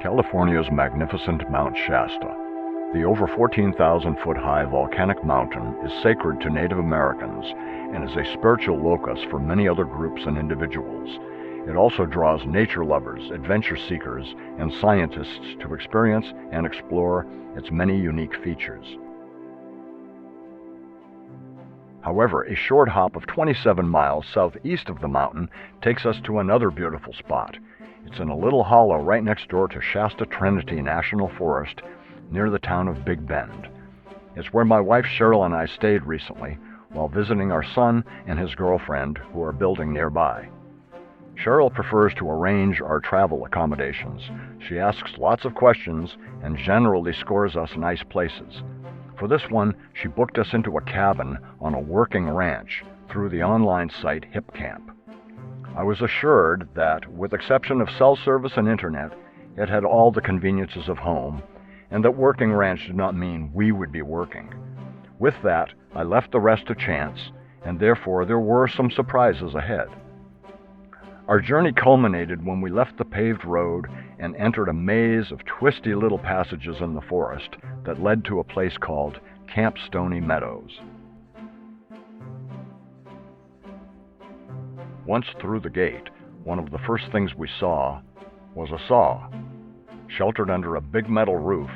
California's magnificent Mount Shasta. The over 14,000-foot-high volcanic mountain is sacred to Native Americans and is a spiritual locus for many other groups and individuals. It also draws nature lovers, adventure seekers, and scientists to experience and explore its many unique features. However, a short hop of 27 miles southeast of the mountain takes us to another beautiful spot. It's in a little hollow right next door to Shasta Trinity National Forest near the town of Big Bend. It's where my wife Cheryl and I stayed recently while visiting our son and his girlfriend who are building nearby. Cheryl prefers to arrange our travel accommodations. She asks lots of questions and generally scores us nice places. For this one, she booked us into a cabin on a working ranch through the online site Hipcamp. I was assured that, with exception of cell service and internet, it had all the conveniences of home, and that working ranch did not mean we would be working. With that, I left the rest to chance, and therefore there were some surprises ahead. Our journey culminated when we left the paved road and entered a maze of twisty little passages in the forest that led to a place called Camp Stoney Meadows. Once through the gate, one of the first things we saw was a saw. Sheltered under a big metal roof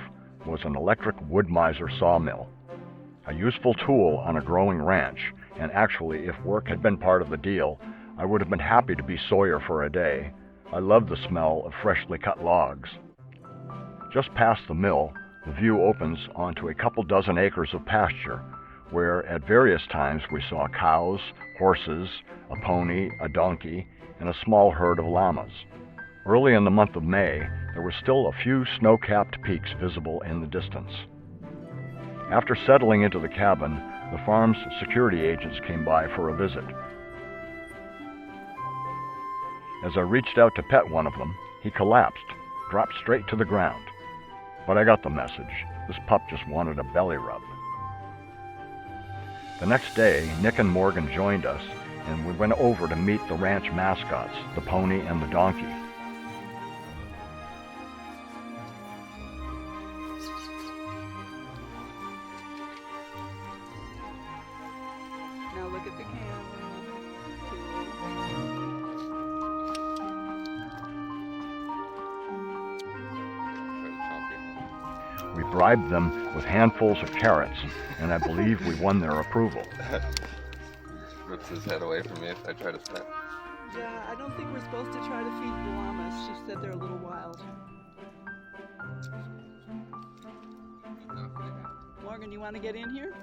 was an electric Wood-Mizer sawmill, a useful tool on a growing ranch, and actually, if work had been part of the deal, I would have been happy to be Sawyer for a day. I love the smell of freshly cut logs. Just past the mill, the view opens onto a couple dozen acres of pasture, where at various times we saw cows, horses, a pony, a donkey, and a small herd of llamas. Early in the month of May, there were still a few snow-capped peaks visible in the distance. After settling into the cabin, the farm's security agents came by for a visit. As I reached out to pet one of them, he collapsed, dropped straight to the ground. But I got the message. This pup just wanted a belly rub. The next day, Nick and Morgan joined us, and we went over to meet the ranch mascots, the pony and the donkey. Now look at the camera. We bribed them with handfuls of carrots, and I believe we won their approval. Rips his head away from me if I try to snap. Yeah, I don't think we're supposed to try to feed the llamas. She said they're a little wild. Morgan, you want to get in here?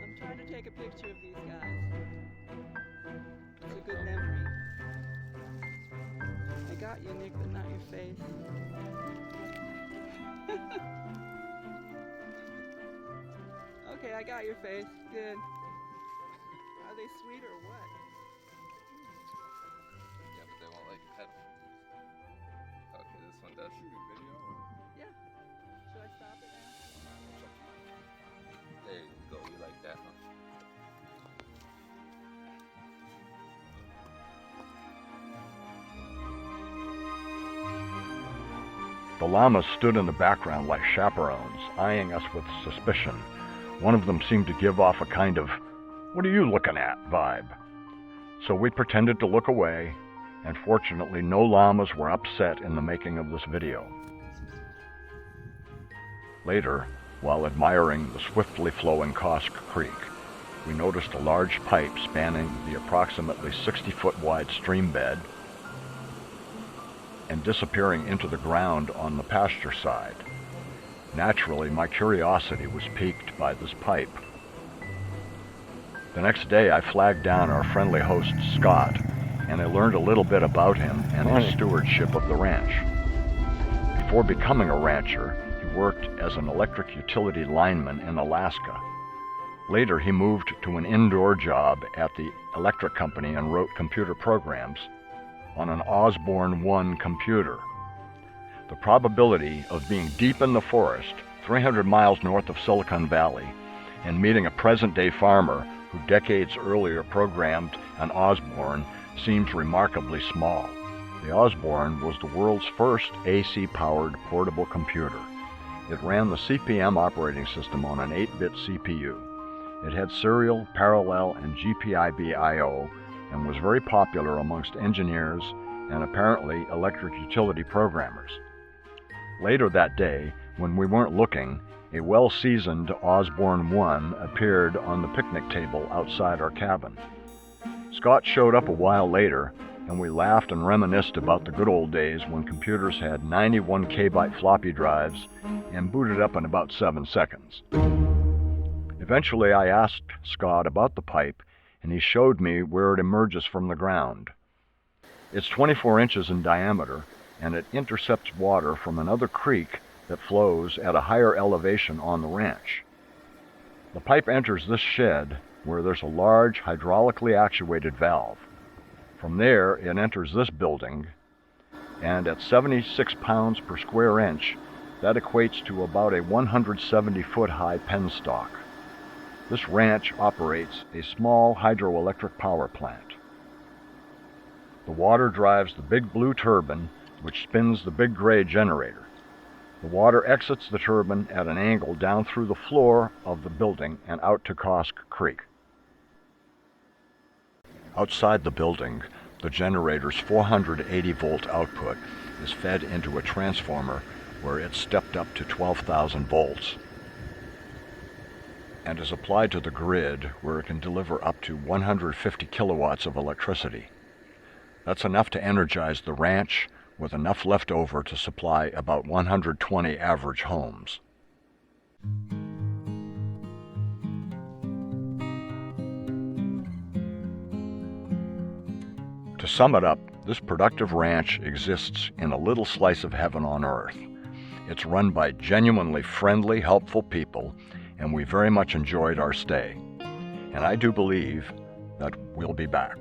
I'm trying to take a picture of these guys. It's a good memory. I got you, Nick, but not your face. Okay, I got your face. Good. Are they sweet or what? Yeah, but they won't let you pet them. Okay, this one does. Yeah. Should I stop it now? There you go. You like that, huh? The llamas stood in the background like chaperones, eyeing us with suspicion. One of them seemed to give off a kind of, "What are you looking at?" vibe. So we pretended to look away, and fortunately no llamas were upset in the making of this video. Later, while admiring the swiftly flowing Kosk Creek, we noticed a large pipe spanning the approximately 60-foot wide stream bed and disappearing into the ground on the pasture side. Naturally, my curiosity was piqued by this pipe. The next day, I flagged down our friendly host, Scott, and I learned a little bit about him and his stewardship of the ranch. Before becoming a rancher, he worked as an electric utility lineman in Alaska. Later, he moved to an indoor job at the electric company and wrote computer programs on an Osborne 1 computer. The probability of being deep in the forest, 300 miles north of Silicon Valley, and meeting a present-day farmer who decades earlier programmed an Osborne seems remarkably small. The Osborne was the world's first AC-powered portable computer. It ran the CP/M operating system on an 8-bit CPU. It had serial, parallel, and GPIB I/O and was very popular amongst engineers and apparently electric utility programmers. Later that day, when we weren't looking, a well-seasoned Osborne 1 appeared on the picnic table outside our cabin. Scott showed up a while later, and we laughed and reminisced about the good old days when computers had 91 KB floppy drives and booted up in about 7 seconds. Eventually I asked Scott about the pipe, and he showed me where it emerges from the ground. It's 24 inches in diameter, and it intercepts water from another creek that flows at a higher elevation on the ranch. The pipe enters this shed where there's a large hydraulically actuated valve. From there, it enters this building, and at 76 pounds per square inch, that equates to about a 170-foot high penstock. This ranch operates a small hydroelectric power plant. The water drives the big blue turbine, which spins the big gray generator. The water exits the turbine at an angle down through the floor of the building and out to Kosk Creek. Outside the building, the generator's 480-volt output is fed into a transformer where it's stepped up to 12,000 volts and is applied to the grid where it can deliver up to 150 kilowatts of electricity. That's enough to energize the ranch, with enough left over to supply about 120 average homes. To sum it up, this productive ranch exists in a little slice of heaven on earth. It's run by genuinely friendly, helpful people, and we very much enjoyed our stay. And I do believe that we'll be back.